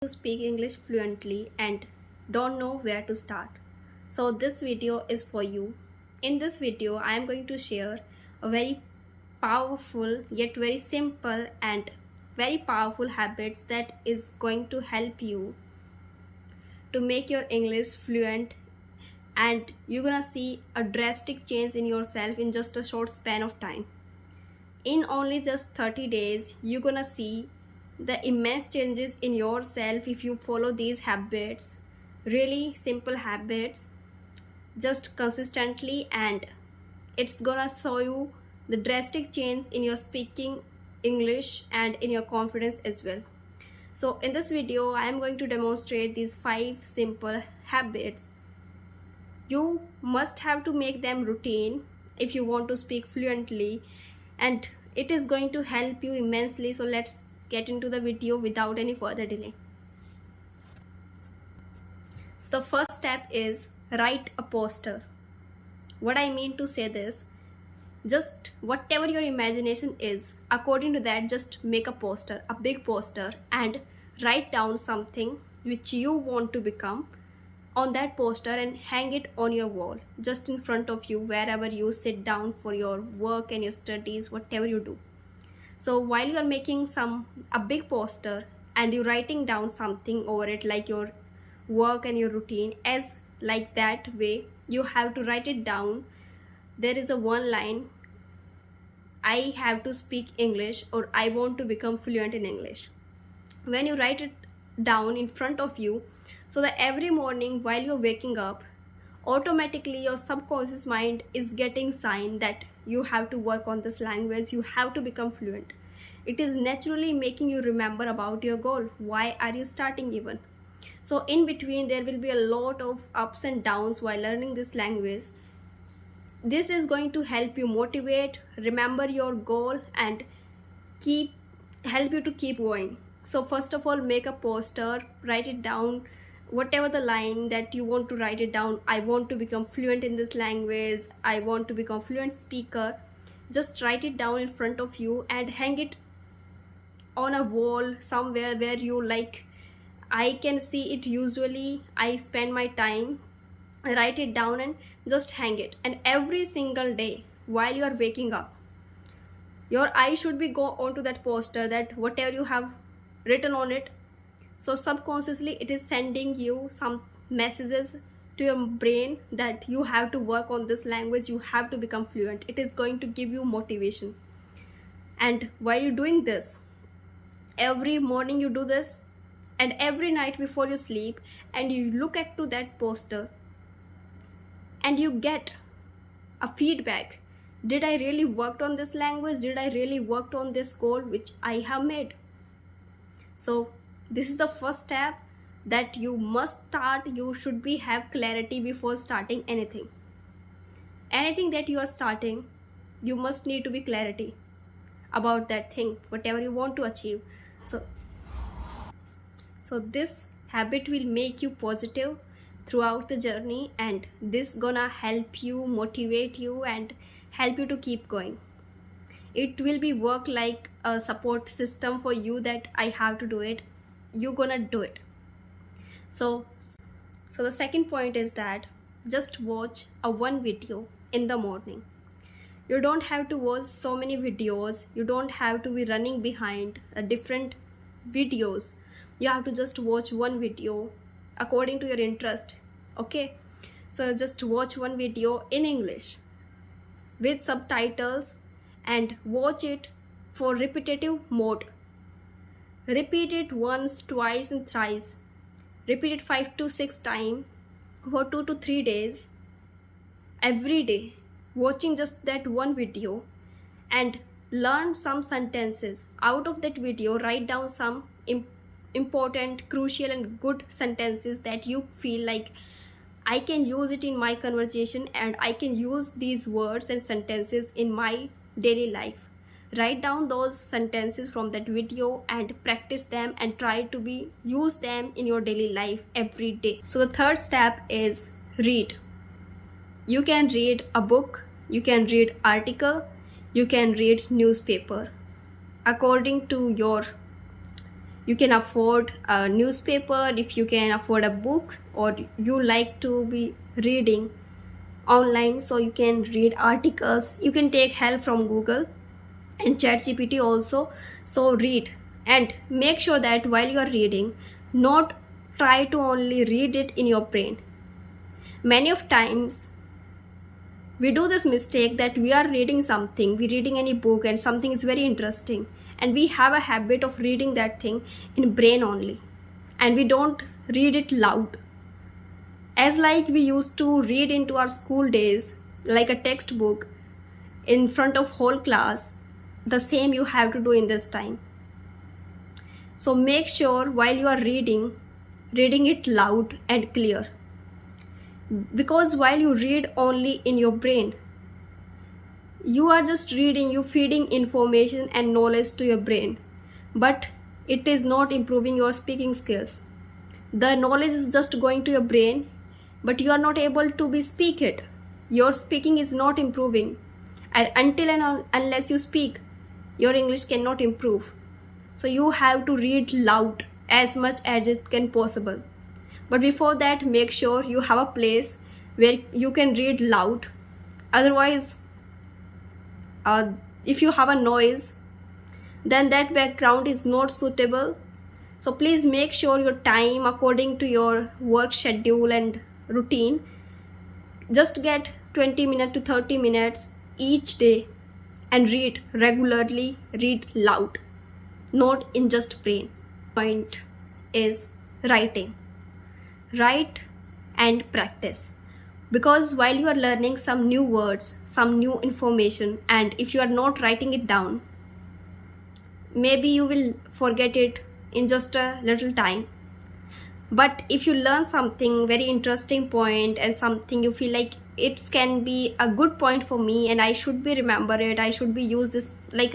speak English fluently and don't know where to start. So this video is for you. In this video, I am going to share a very powerful yet very simple and very powerful habits that is going to help you to make your English fluent, and you're gonna see a drastic change in yourself in just a short span of time. In only just 30 days, you're gonna see the immense changes in yourself if you follow these habits, really simple habits, just consistently, and it's gonna show you the drastic change in your speaking English and in your confidence as well. So in this video, I am going to demonstrate these 5 simple habits. You must have to make them routine if you want to speak fluently, and it is going to help you immensely. So let's get into the video without any further delay. So the first step is write a poster. What I mean to say this, just whatever your imagination is, according to that, just make a poster, a big poster, and write down something which you want to become on that poster and hang it on your wall, just in front of you, wherever you sit down for your work and your studies, whatever you do. So while you are making a big poster and you're writing down something over it, like your work and your routine, as like that way, you have to write it down. There is a one line, I have to speak English, or I want to become fluent in English. When you write it down in front of you, so that every morning while you're waking up, automatically your subconscious mind is getting sign that you have to work on this language, you have to become fluent. It is naturally making you remember about your goal. Why are you starting even? So in between there will be a lot of ups and downs while learning this language. This is going to help you motivate, remember your goal, and help you to keep going. So first of all, make a poster, write it down, whatever the line that you want to write it down. I want to become fluent in this language, I want to become fluent speaker. Just write it down in front of you and hang it on a wall somewhere where you like. I can see it. Usually I spend my time, write it down and just hang it. And every single day while you are waking up, your eye should be go onto that poster, that whatever you have written on it. So subconsciously it is sending you some messages to your brain that you have to work on this language, you have to become fluent. It is going to give you motivation. And while you're doing this, every morning you do this, and every night before you sleep, and you look at to that poster and you get a feedback. Did I really worked on this language? Did I really worked on this goal which I have made? So this is the first step that you must start. You should have clarity before starting anything. Anything that you are starting, you must need to be clarity about that thing, whatever you want to achieve. So this habit will make you positive throughout the journey, and this gonna help you, motivate you, and help you to keep going. It will be work like a support system for you, that I have to do it, you're gonna do it. So the second point is that just watch one video in the morning. You don't have to watch so many videos, you don't have to be running behind different videos. You have to just watch one video according to your interest. Okay, so just watch one video in English with subtitles and watch it for repetitive mode. Repeat it once, twice and thrice. Repeat it 5 to 6 times for 2 to 3 days every day, watching just that one video, and learn some sentences out of that video. Write down some important, crucial and good sentences that you feel like I can use it in my conversation, and I can use these words and sentences in my daily life. Write down those sentences from that video and practice them and try to use them in your daily life every day. So the third step is read. You can read a book, you can read article, you can read newspaper according to you can afford a newspaper, if you can afford a book, or you like to be reading online, so you can read articles, you can take help from Google and ChatGPT also. So read, and make sure that while you are reading, not try to only read it in your brain. Many of times we do this mistake that we are reading something, we reading any book and something is very interesting, and we have a habit of reading that thing in brain only, and we don't read it loud, as like we used to read into our school days like a textbook in front of whole class. The same you have to do in this time. So make sure while you are reading it loud and clear, because while you read only in your brain, you are just reading, you feeding information and knowledge to your brain, but it is not improving your speaking skills. The knowledge is just going to your brain, but you are not able to speak it. Your speaking is not improving, and until and unless you speak, your English cannot improve. So you have to read loud as much as it can possible. But before that, make sure you have a place where you can read loud. Otherwise, if you have a noise, then that background is not suitable. So please make sure your time according to your work schedule and routine. Just get 20 minutes to 30 minutes each day and read regularly, read loud, not in just brain. Point is writing. Write and practice, because while you are learning some new words, some new information, and if you are not writing it down, maybe you will forget it in just a little time. But if you learn something very interesting point and something you feel like it can be a good point for me and I should be remember it, I should be use this, like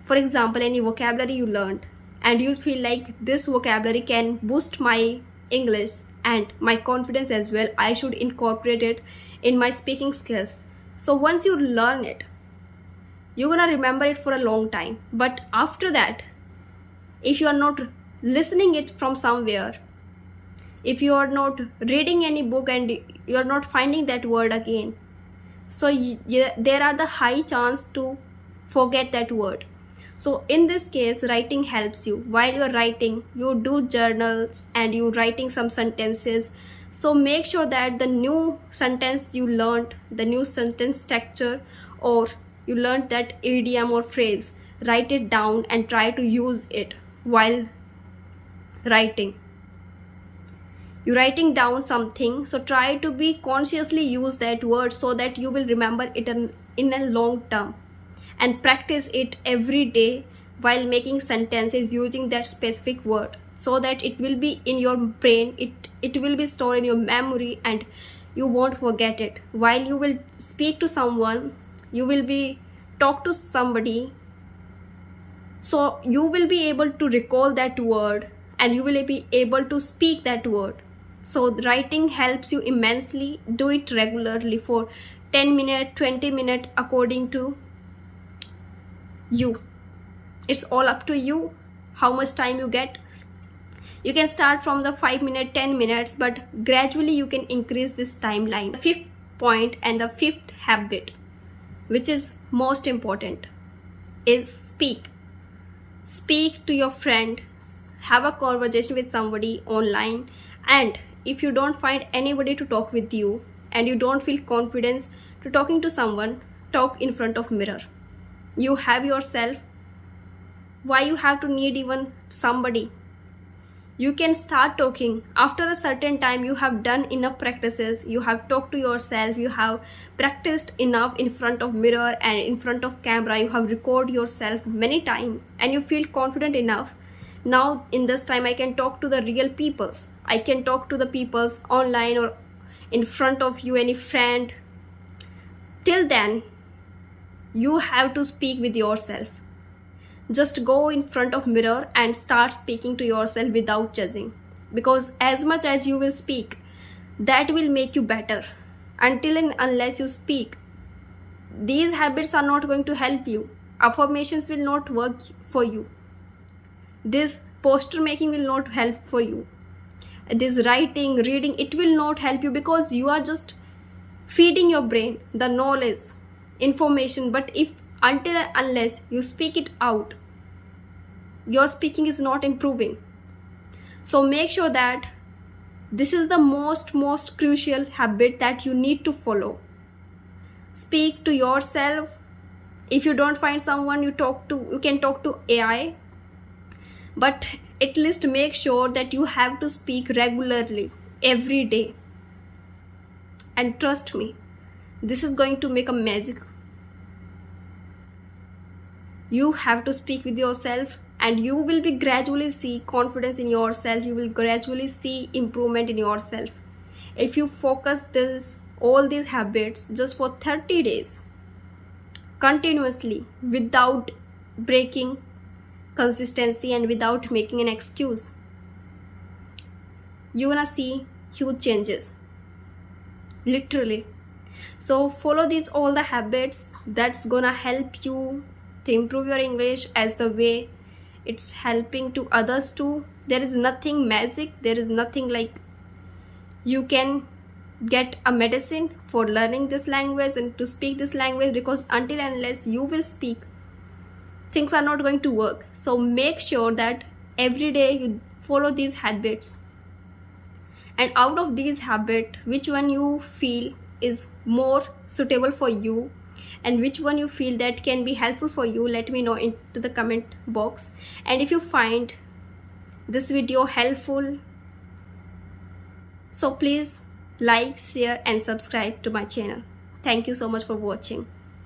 for example, any vocabulary you learned and you feel like this vocabulary can boost my English and my confidence as well, I should incorporate it in my speaking skills. So once you learn it, you're gonna remember it for a long time. But after that, if you are not listening it from somewhere, if you are not reading any book and you are not finding that word again, so there are the high chance to forget that word. So in this case, writing helps you. While you are writing, you do journals and you writing some sentences. So make sure that the new sentence you learned, the new sentence structure, or you learned that idiom or phrase, write it down and try to use it while writing. You're writing down something, so try to be consciously use that word so that you will remember it in a long term, and practice it every day while making sentences using that specific word, so that it will be in your brain, it will be stored in your memory and you won't forget it. While you will speak to someone, you will be talk to somebody, so you will be able to recall that word and you will be able to speak that word. So writing helps you immensely. Do it regularly for 10 minutes, 20 minutes, according to you. It's all up to you how much time you get. You can start from the 5 minutes, 10 minutes, but gradually you can increase this timeline. The fifth point and the fifth habit, which is most important, is speak. Speak to your friend, have a conversation with somebody online, and if you don't find anybody to talk with you and you don't feel confidence to talking to someone, talk in front of mirror. You have yourself. Why you have to need even somebody? You can start talking. After a certain time, you have done enough practices, you have talked to yourself, you have practiced enough in front of mirror and in front of camera, you have recorded yourself many times and you feel confident enough. Now in this time I can talk to the real peoples. I can talk to the peoples online or in front of you, any friend. Till then, you have to speak with yourself. Just go in front of mirror and start speaking to yourself without judging, because as much as you will speak, that will make you better. Until and unless you speak, these habits are not going to help you. Affirmations will not work for you. This poster making will not help for you. This writing, reading, it will not help you, because you are just feeding your brain the knowledge, information. But if until unless you speak it out, your speaking is not improving. So make sure that this is the most crucial habit that you need to follow. Speak to yourself. If you don't find someone you can talk to AI, but at least make sure that you have to speak regularly every day. And trust me, this is going to make a magic. You have to speak with yourself, and you will be gradually see confidence in yourself. You will gradually see improvement in yourself if you focus all these habits just for 30 days continuously, without breaking consistency and without making an excuse. You're gonna see huge changes, literally. So follow these all the habits. That's gonna help you to improve your English as the way it's helping to others too. There is nothing magic. There is nothing like you can get a medicine for learning this language and to speak this language, because until and unless you will speak, things are not going to work. So make sure that every day you follow these habits, and out of these habits, which one you feel is more suitable for you and which one you feel that can be helpful for you, let me know into the comment box. And if you find this video helpful, so please like, share and subscribe to my channel. Thank you so much for watching.